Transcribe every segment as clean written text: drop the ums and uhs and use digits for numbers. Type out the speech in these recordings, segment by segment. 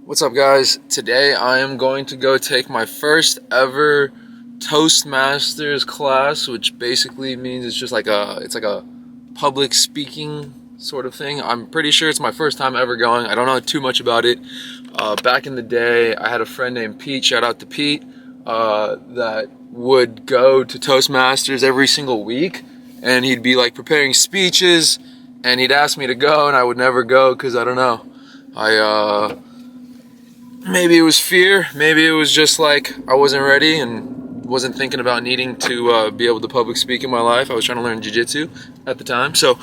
What's up, guys? Today I am going to go take my first ever toastmasters class, which basically means it's like a public speaking sort of thing. I'm pretty sure it's my first time ever going. I don't know too much about it. Back in the day, I had a friend named Pete, shout out to Pete, that would go to Toastmasters every single week, and he'd be like preparing speeches, and he'd ask me to go, and I would never go because I don't know. Maybe it was fear, maybe it was just like I wasn't ready and wasn't thinking about needing to be able to public speak in my life. I was trying to learn jiu-jitsu at the time. So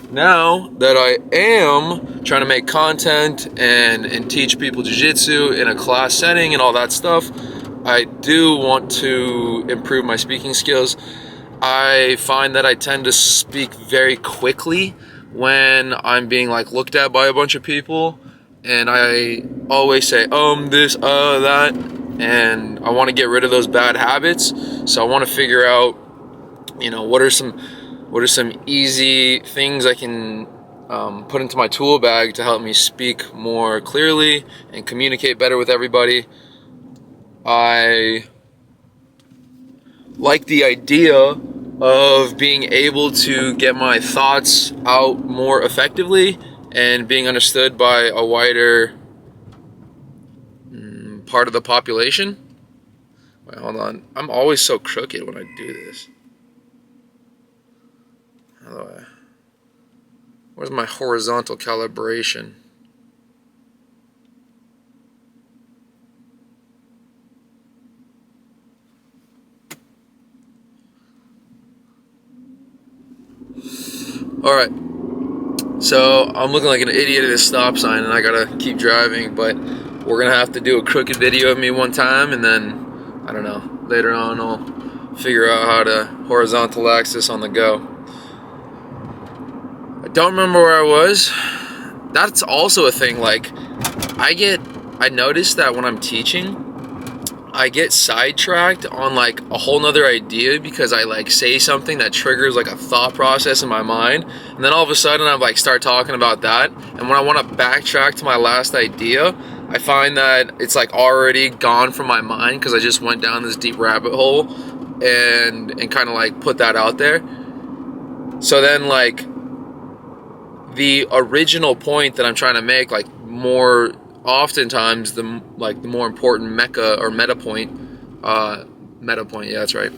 now that I am trying to make content and teach people jiu-jitsu in a class setting and all that stuff, I do want to improve my speaking skills. I find that I tend to speak very quickly when I'm being like looked at by a bunch of people. And I always say, this, that, and I want to get rid of those bad habits. So I want to figure out, what are some easy things I can put into my tool bag to help me speak more clearly and communicate better with everybody. I like the idea of being able to get my thoughts out more effectively and being understood by a wider part of the population. Wait, hold on. I'm always so crooked when I do this. Where's my horizontal calibration? Alright. So I'm looking like an idiot at a stop sign and I gotta keep driving, but we're gonna have to do a crooked video of me one time, and then, I don't know, later on I'll figure out how to horizontal axis on the go. I don't remember where I was. That's also a thing, like, I notice that when I'm teaching, I get sidetracked on like a whole nother idea because I like say something that triggers like a thought process in my mind, and then all of a sudden I like start talking about that, and when I want to backtrack to my last idea, I find that it's like already gone from my mind because I just went down this deep rabbit hole and kind of like put that out there. So then like the original point that I'm trying to make, like more oftentimes the more important meta point, yeah, that's right,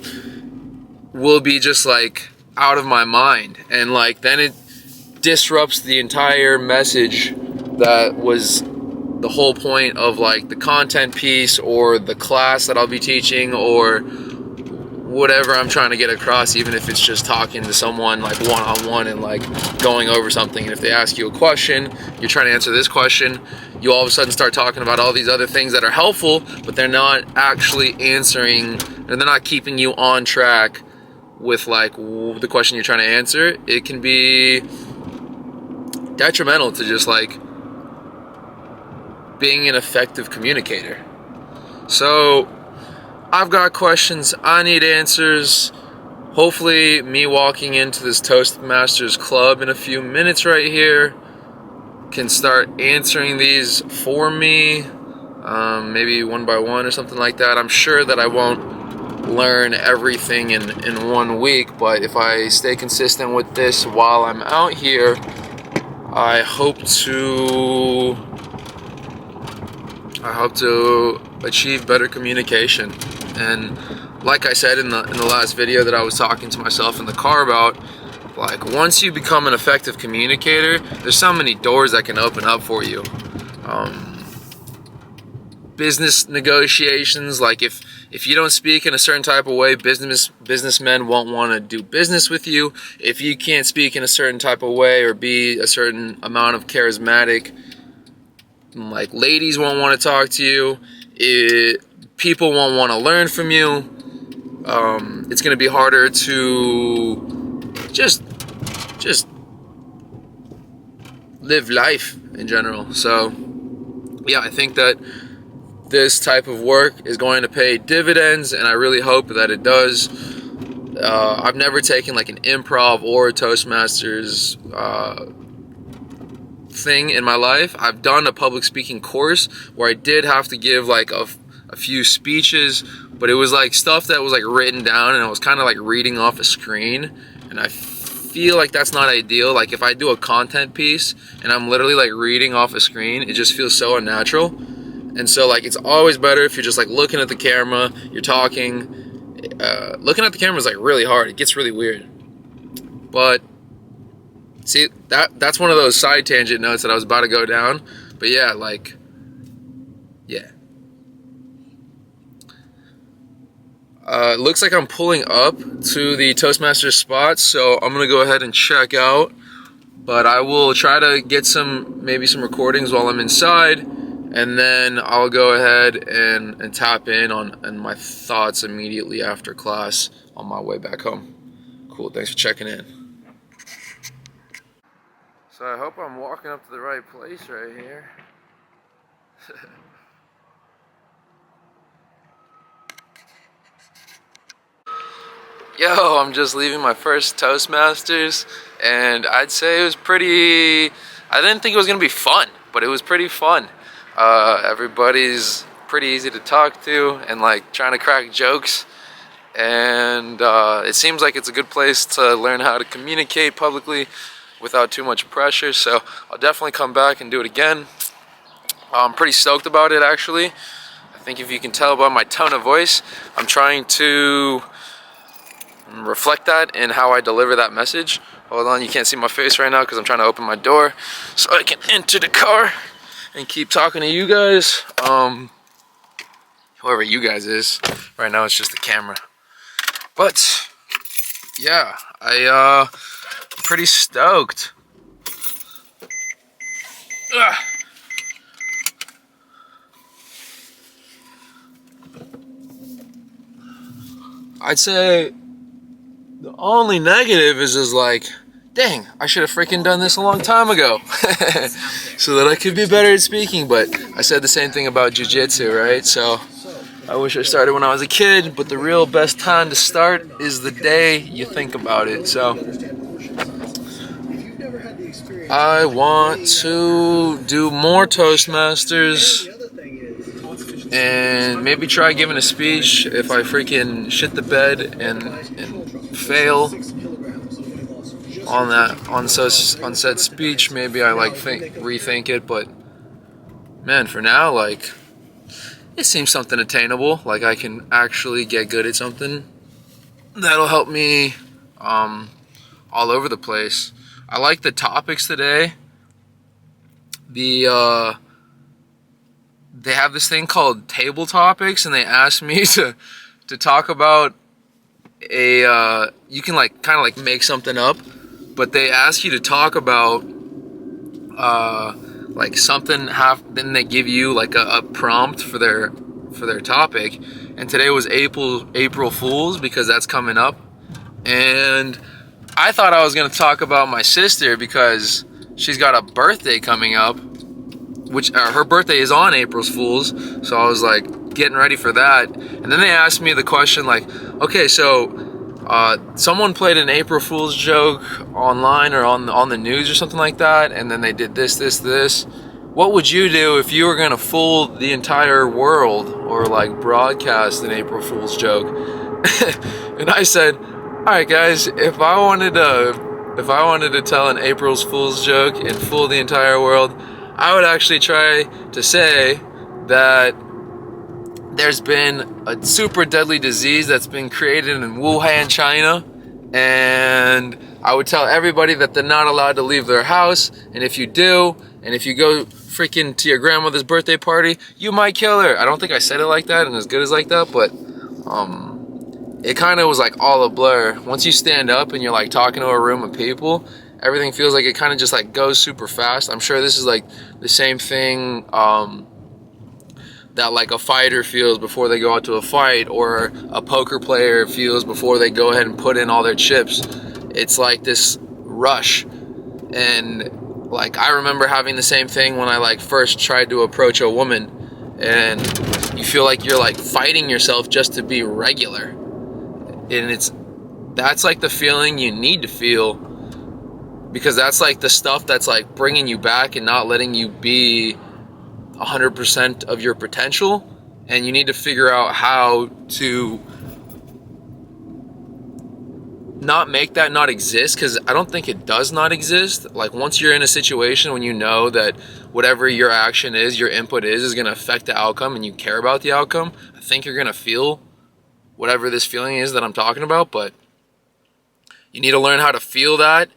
will be just like out of my mind, and like then it disrupts the entire message that was the whole point of like the content piece or the class that I'll be teaching or whatever I'm trying to get across, even if it's just talking to someone like one-on-one and like going over something. And if they ask you a question, you're trying to answer this question, you all of a sudden start talking about all these other things that are helpful, but they're not actually answering, and they're not keeping you on track with like the question you're trying to answer. It can be detrimental to just like being an effective communicator. So I've got questions, I need answers. Hopefully me walking into this Toastmasters club in a few minutes right here can start answering these for me, maybe one by one or something like that. I'm sure that I won't learn everything in 1 week, but if I stay consistent with this while I'm out here, I hope to achieve better communication. And like I said in the last video that I was talking to myself in the car about, like once you become an effective communicator, there's so many doors that can open up for you. Business negotiations, like if you don't speak in a certain type of way, businessmen won't want to do business with you. If you can't speak in a certain type of way or be a certain amount of charismatic, like ladies won't want to talk to you. People won't want to learn from you. It's going to be harder to just live life in general. So yeah, I think that this type of work is going to pay dividends, and I really hope that it does. I've never taken like an improv or a Toastmasters thing in my life. I've done a public speaking course where I did have to give like a few speeches, but it was like stuff that was like written down and I was kind of like reading off a screen, and I feel like that's not ideal. Like if I do a content piece and I'm literally like reading off a screen, it just feels so unnatural. And so like it's always better if you're just like looking at the camera, you're talking. Looking at the camera is like really hard. It gets really weird. But see, that's one of those side tangent notes that I was about to go down. But yeah, like, yeah. Looks like I'm pulling up to the Toastmasters spot, so I'm gonna go ahead and check out. But I will try to get maybe some recordings while I'm inside, and then I'll go ahead and tap in on my thoughts immediately after class on my way back home. Cool, thanks for checking in. So I hope I'm walking up to the right place right here. Yo, I'm just leaving my first Toastmasters, and I'd say it was pretty, I didn't think it was gonna be fun, but it was pretty fun. Everybody's pretty easy to talk to and like trying to crack jokes, and it seems like it's a good place to learn how to communicate publicly without too much pressure, so I'll definitely come back and do it again. I'm pretty stoked about it actually. I think if you can tell by my tone of voice, I'm trying to reflect that in how I deliver that message. Hold on, you can't see my face right now because I'm trying to open my door so I can enter the car and keep talking to you guys. Whoever you guys is. Right now it's just the camera. But yeah, I'm pretty stoked. Ugh. I'd say the only negative is just like, dang, I should have freaking done this a long time ago so that I could be better at speaking. But I said the same thing about jiu-jitsu, right? So I wish I started when I was a kid, but the real best time to start is the day you think about it. So I want to do more Toastmasters and maybe try giving a speech. If I freaking shit the bed and fail on said speech, maybe I like rethink it. But man, for now, like, it seems something attainable. Like I can actually get good at something that'll help me all over the place. I like the topics today. They have this thing called table topics, and they asked me to talk about you can like kind of like make something up, but they ask you to talk about like something, then they give you like a prompt for their topic. And today was April Fools because that's coming up, and I thought I was going to talk about my sister because she's got a birthday coming up, which her birthday is on April's Fools, so I was like getting ready for that. And then they asked me the question like, okay, so someone played an April Fool's joke online or on the news or something like that, and then they did this. What would you do if you were gonna fool the entire world or like broadcast an April Fool's joke? And I said, all right, guys, if I wanted to tell an April Fool's joke and fool the entire world, I would actually try to say that there's been a super deadly disease that's been created in Wuhan, China, and I would tell everybody that they're not allowed to leave their house, and if you do, and if you go freaking to your grandmother's birthday party, you might kill her. I don't think I said it like that and as good as like that, but it kind of was like all a blur. Once you stand up and you're like talking to a room of people, everything feels like it kind of just like goes super fast. I'm sure this is like the same thing that like a fighter feels before they go out to a fight, or a poker player feels before they go ahead and put in all their chips. It's like this rush. And like I remember having the same thing when I like first tried to approach a woman, and you feel like you're like fighting yourself just to be regular. And that's like the feeling you need to feel, because that's like the stuff that's like bringing you back and not letting you be 100% of your potential. And you need to figure out how to not make that not exist, because I don't think it does not exist. Like, once you're in a situation when you know that whatever your action is, your input is going to affect the outcome, and you care about the outcome, I think you're going to feel whatever this feeling is that I'm talking about. But you need to learn how to feel that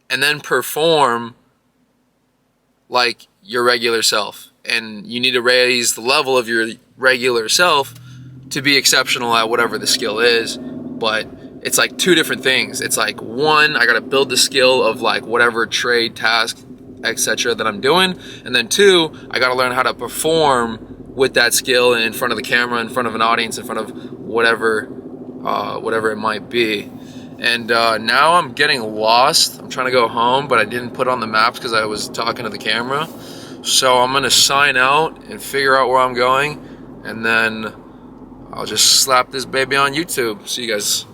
and then perform like your regular self. And you need to raise the level of your regular self to be exceptional at whatever the skill is. But it's like two different things. It's like, one, I gotta build the skill of like whatever trade, task, etc. that I'm doing, and then two, I gotta learn how to perform with that skill in front of the camera, in front of an audience, in front of whatever it might be. And now I'm getting lost. I'm trying to go home, but I didn't put on the maps because I was talking to the camera. So I'm gonna sign out and figure out where I'm going, and then I'll just slap this baby on YouTube. See you guys.